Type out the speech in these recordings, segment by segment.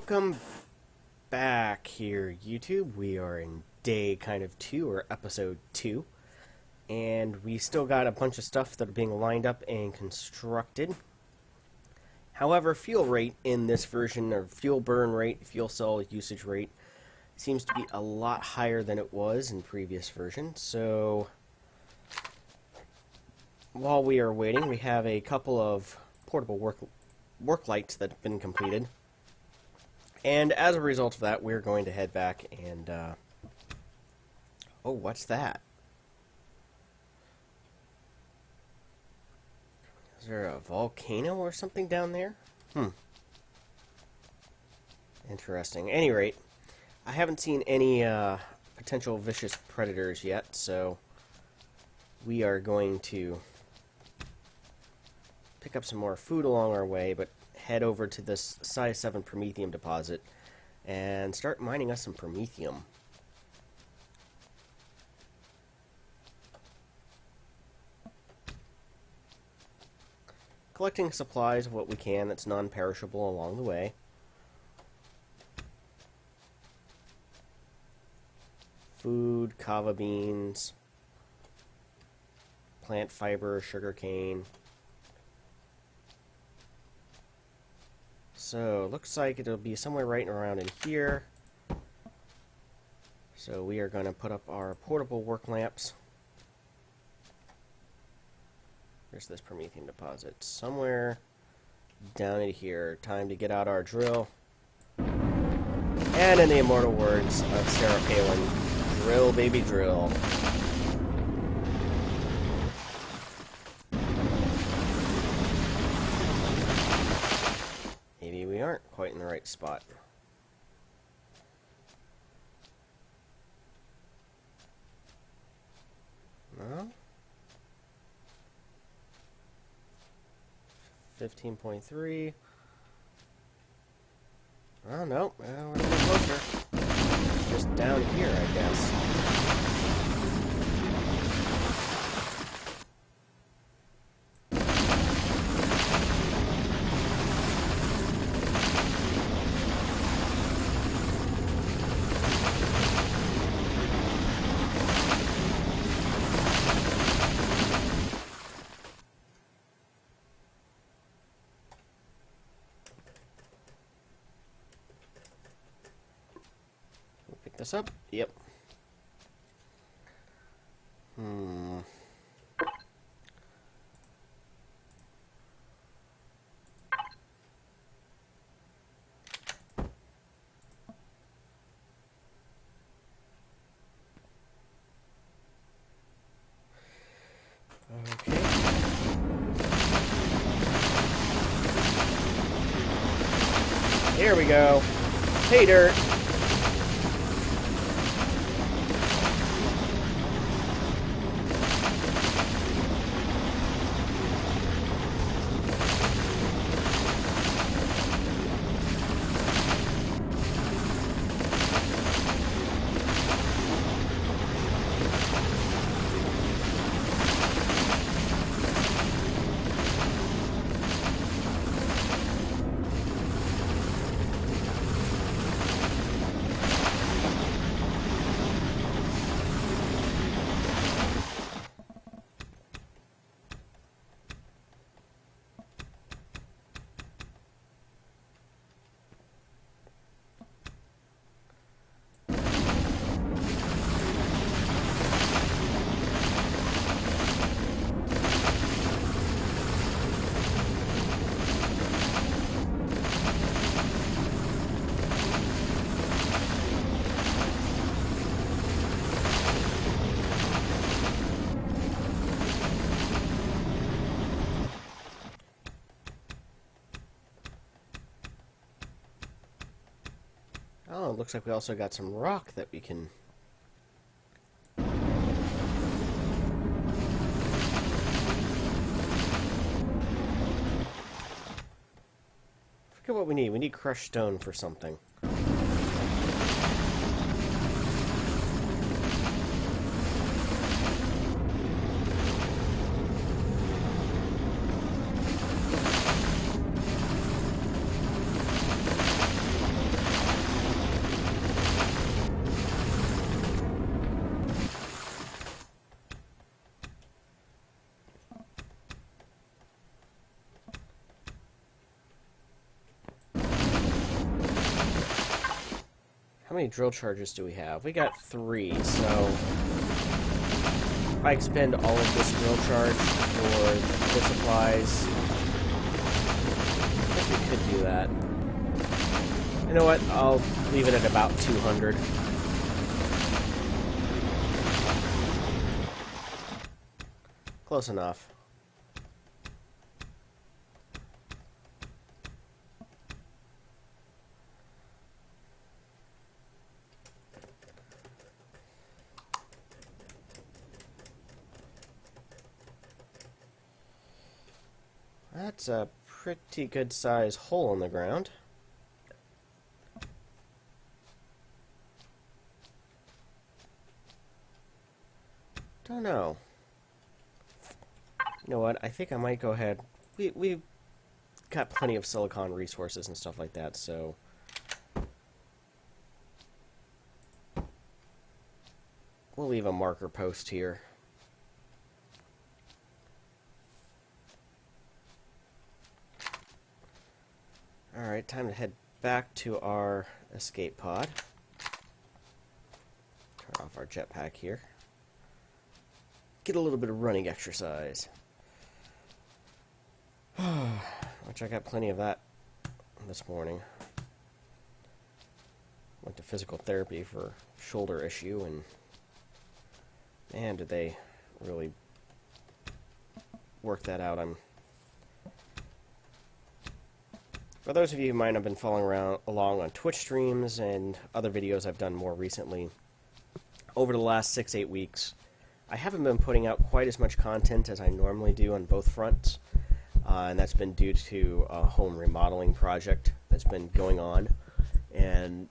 Welcome back here, YouTube. We are in day kind of 2, or episode 2. And we still got a bunch of stuff that are being lined up and constructed. However, fuel rate in this version, or fuel burn rate, fuel cell usage rate, seems to be a lot higher than it was in previous versions. So, while we are waiting, we have a couple of portable work lights that have been completed. And as a result of that, we're going to head back and, oh, what's that? Is there a volcano or something down there? Interesting. At any rate, I haven't seen any, potential vicious predators yet, so we are going to pick up some more food along our way, but head over to this size 7 promethium deposit and start mining us some promethium. Collecting supplies of what we can that's non-perishable along the way. Food, kava beans, plant fiber, sugarcane. So, looks like it'll be somewhere right around in here. So we are going to put up our portable work lamps. Where's this promethium deposit? Somewhere down in here. Time to get out our drill. And in the immortal words of Sarah Palin, drill baby drill. We aren't quite in the right spot. No? 15.3. Oh, no. Well, we're getting closer. Just down here, I guess. This up? Yep. Okay. Here we go. Hey, dirt. Oh, it looks like we also got some rock that we can... Forget what we need. We need crushed stone for something. How many drill charges do we have? We got 3, so if I expend all of this drill charge for the supplies, I guess we could do that. You know what? I'll leave it at about 200. Close enough. That's a pretty good size hole in the ground. Don't know. You know what? I think I might go ahead. We've got plenty of silicon resources and stuff like that, so we'll leave a marker post here. Alright, time to head back to our escape pod. Turn off our jetpack here. Get a little bit of running exercise. Which I got plenty of that this morning. Went to physical therapy for a shoulder issue, and man, did they really work that out. For those of you who might have been following along on Twitch streams and other videos I've done more recently, over the last 6-8 weeks, I haven't been putting out quite as much content as I normally do on both fronts, and that's been due to a home remodeling project that's been going on. And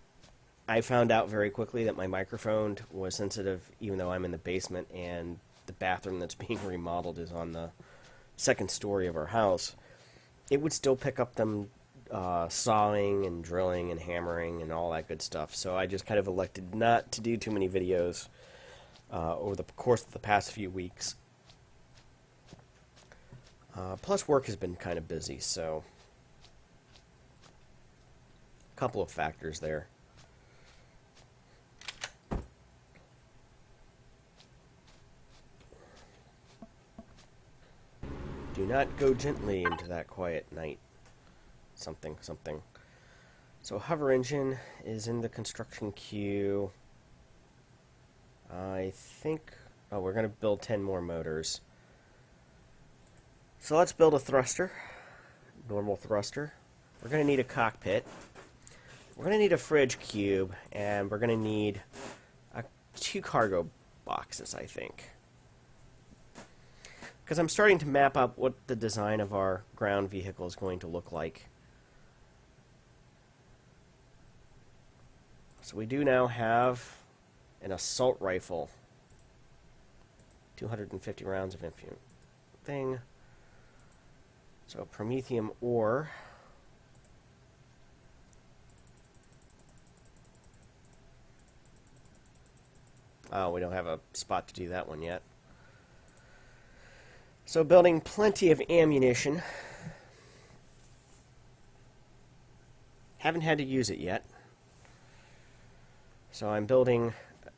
I found out very quickly that my microphone was sensitive, even though I'm in the basement, and the bathroom that's being remodeled is on the second story of our house. It would still pick up them sawing and drilling and hammering and all that good stuff. So I just kind of elected not to do too many videos over the course of the past few weeks. Plus work has been kind of busy, so a couple of factors there. Do not go gently into that quiet night. Something, something. So hover engine is in the construction queue. I think... oh, we're going to build 10 more motors. So let's build a thruster. Normal thruster. We're going to need a cockpit. We're going to need a fridge cube. And we're going to need 2 cargo boxes, I think. Because I'm starting to map up what the design of our ground vehicle is going to look like. So we do now have an assault rifle. 250 rounds of Empyrion thing. So Promethium ore. Oh, we don't have a spot to do that one yet. So building plenty of ammunition. Haven't had to use it yet. So I'm building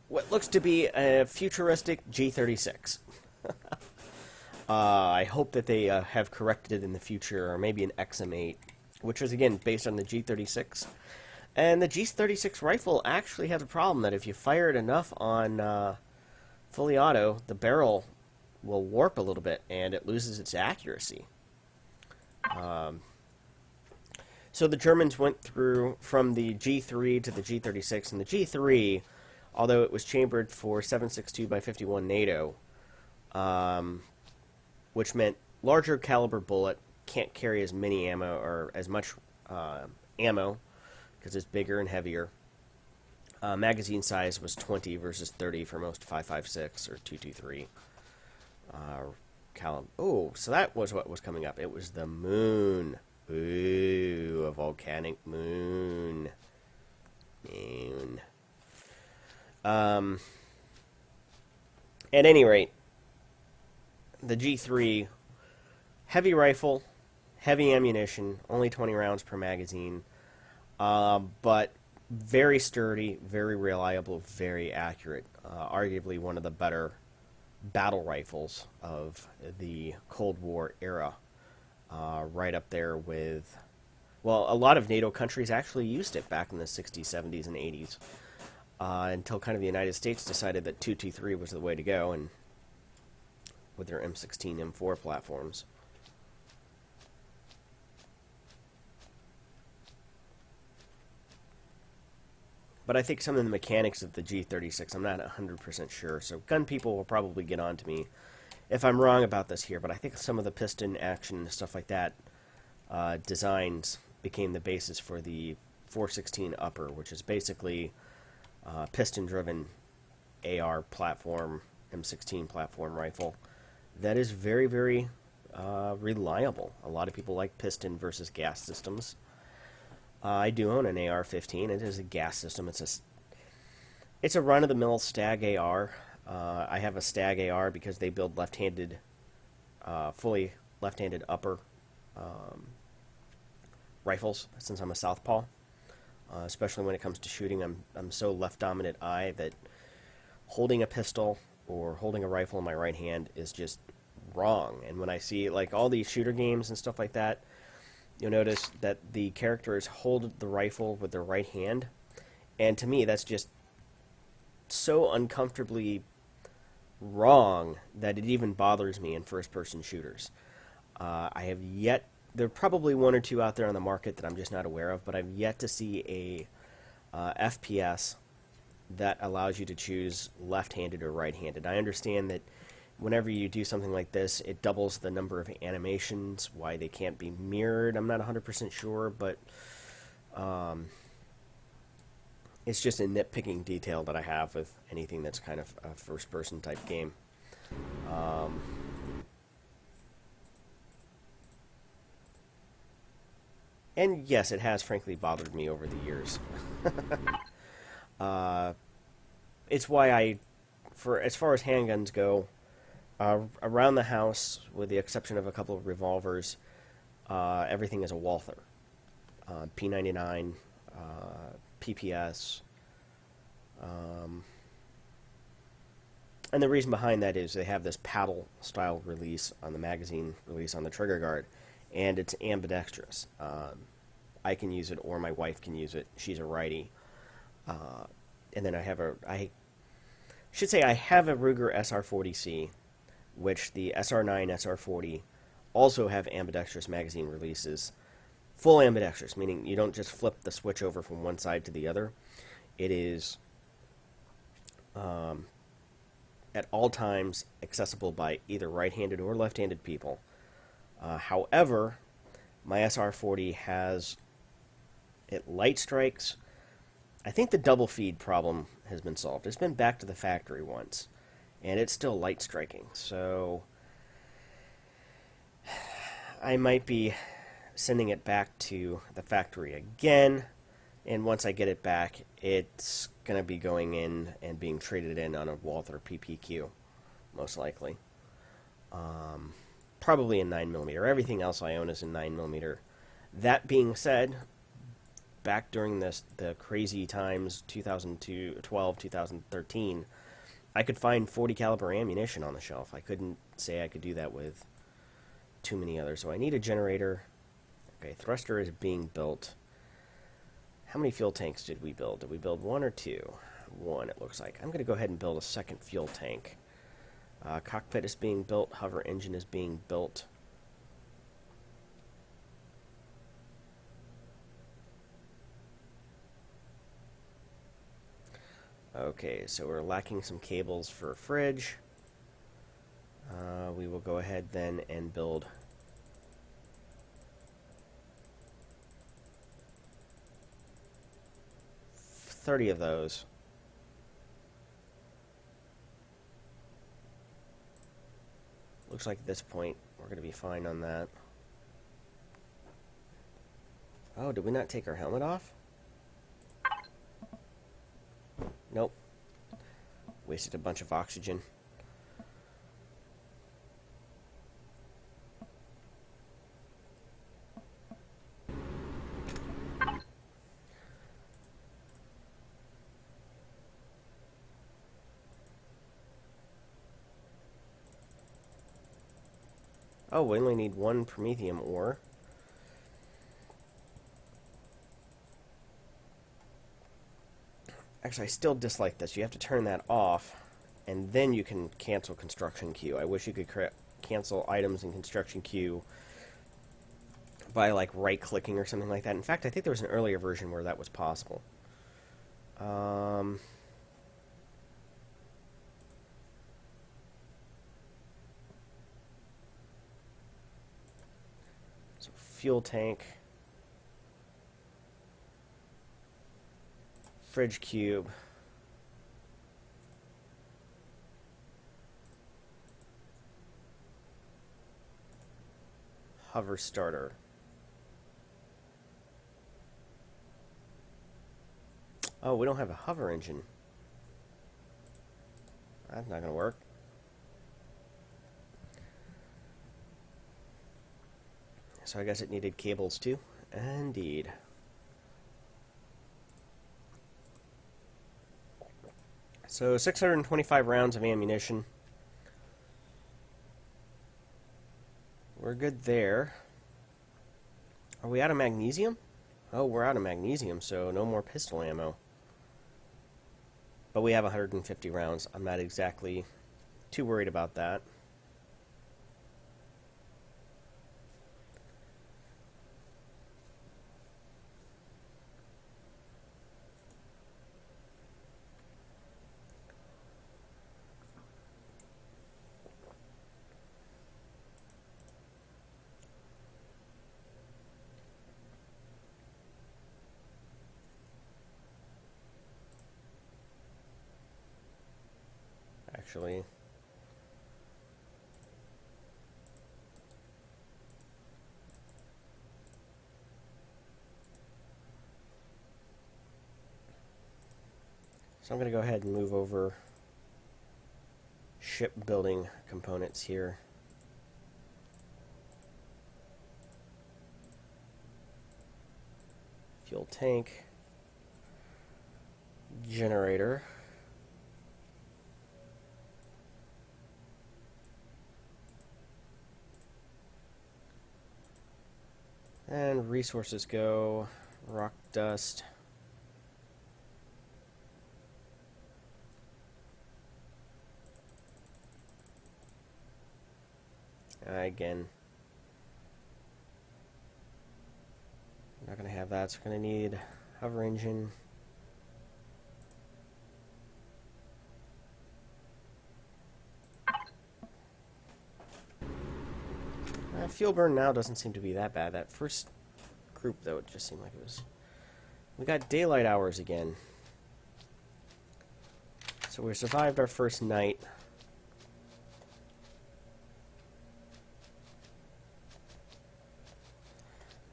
what looks to be a futuristic G36. I hope that they have corrected it in the future, or maybe an XM8, which is, again, based on the G36. And the G36 rifle actually has a problem that if you fire it enough on fully auto, the barrel will warp a little bit, and it loses its accuracy. So the Germans went through from the G3 to the G36, and the G3, although it was chambered for 7.62 by 51 NATO, which meant larger caliber bullet, can't carry as many ammo, or as much ammo, because it's bigger and heavier. Magazine size was 20 versus 30 for most 5.56 or 2.23. Oh, so that was what was coming up. It was the moon. Ooh, a volcanic moon. At any rate, the G3, heavy rifle, heavy ammunition, only 20 rounds per magazine, but Very sturdy, very reliable, very accurate. Arguably one of the better battle rifles of the Cold War era. Right up there with, well, a lot of NATO countries actually used it back in the 60s, 70s, and 80s. Until kind of the United States decided that 223 was the way to go, and with their M16, M4 platforms. But I think some of the mechanics of the G36, I'm not 100% sure. So gun people will probably get on to me if I'm wrong about this here. But I think some of the piston action and stuff like that designs became the basis for the 416 upper, which is basically piston-driven AR platform, M16 platform rifle. That is very, very reliable. A lot of people like piston versus gas systems. I do own an AR-15. It is a gas system. It's a run-of-the-mill Stag AR. I have a Stag AR because they build left-handed, fully left-handed upper rifles. Since I'm a southpaw, especially when it comes to shooting, I'm so left-dominant eye that holding a pistol or holding a rifle in my right hand is just wrong. And when I see like all these shooter games and stuff like that, you'll notice that the characters hold the rifle with their right hand, and to me that's just so uncomfortably wrong that it even bothers me in first-person shooters. I have yet, there are probably one or two out there on the market that I'm just not aware of, but I've yet to see a FPS that allows you to choose left-handed or right-handed. I understand that whenever you do something like this, it doubles the number of animations, why they can't be mirrored. I'm not 100% sure, but it's just a nitpicking detail that I have with anything that's kind of a first-person type game. And yes, it has frankly bothered me over the years. It's why for as far as handguns go, around the house, with the exception of a couple of revolvers, everything is a Walther. P99, PPS. And the reason behind that is they have this paddle-style release on the magazine release on the trigger guard, and it's ambidextrous. I can use it, or my wife can use it. She's a righty. And then I have I have a Ruger SR40C, which the SR9, SR40 also have ambidextrous magazine releases. Full ambidextrous, meaning you don't just flip the switch over from one side to the other. It is at all times accessible by either right-handed or left-handed people. However, my SR40 has, it light strikes. I think the double feed problem has been solved. It's been back to the factory once, and it's still light striking. So I might be sending it back to the factory again, and once I get it back, it's going to be going in and being traded in on a Walther PPQ, most likely. Probably in 9mm. Everything else I own is in 9mm. That being said, back during the crazy times, 2012, 2013, I could find 40 caliber ammunition on the shelf. I couldn't say I could do that with too many others. So I need a generator. Okay, thruster is being built. How many fuel tanks did we build? Did we build one or two? One, it looks like. I'm going to go ahead and build a second fuel tank. Cockpit is being built. Hover engine is being built. Okay, so we're lacking some cables for a fridge. We will go ahead then and build 30 of those. Looks like at this point we're going to be fine on that. Oh, did we not take our helmet off? Nope. Wasted a bunch of oxygen. Oh, we only need one promethium ore. Actually, I still dislike this. You have to turn that off, and then you can cancel construction queue. I wish you could cancel items in construction queue by, like, right-clicking or something like that. In fact, I think there was an earlier version where that was possible. So, fuel tank. Fridge cube. Hover starter. Oh, we don't have a hover engine. That's not going to work. So I guess it needed cables too. Indeed. So 625 rounds of ammunition. We're good there. Are we out of magnesium? Oh, we're out of magnesium, so no more pistol ammo. But we have 150 rounds. I'm not exactly too worried about that. Actually, so I'm going to go ahead and move over shipbuilding components here. Fuel tank, generator, and resources go, rock dust, again, I'm not going to have that, so we're going to need hover engine. Fuel burn now doesn't seem to be that bad. That first group, though, it just seemed like it was... We got daylight hours again. So we survived our first night.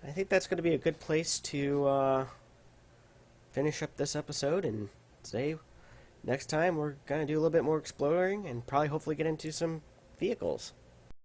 I think that's going to be a good place to finish up this episode. And today, next time, we're going to do a little bit more exploring and probably hopefully get into some vehicles.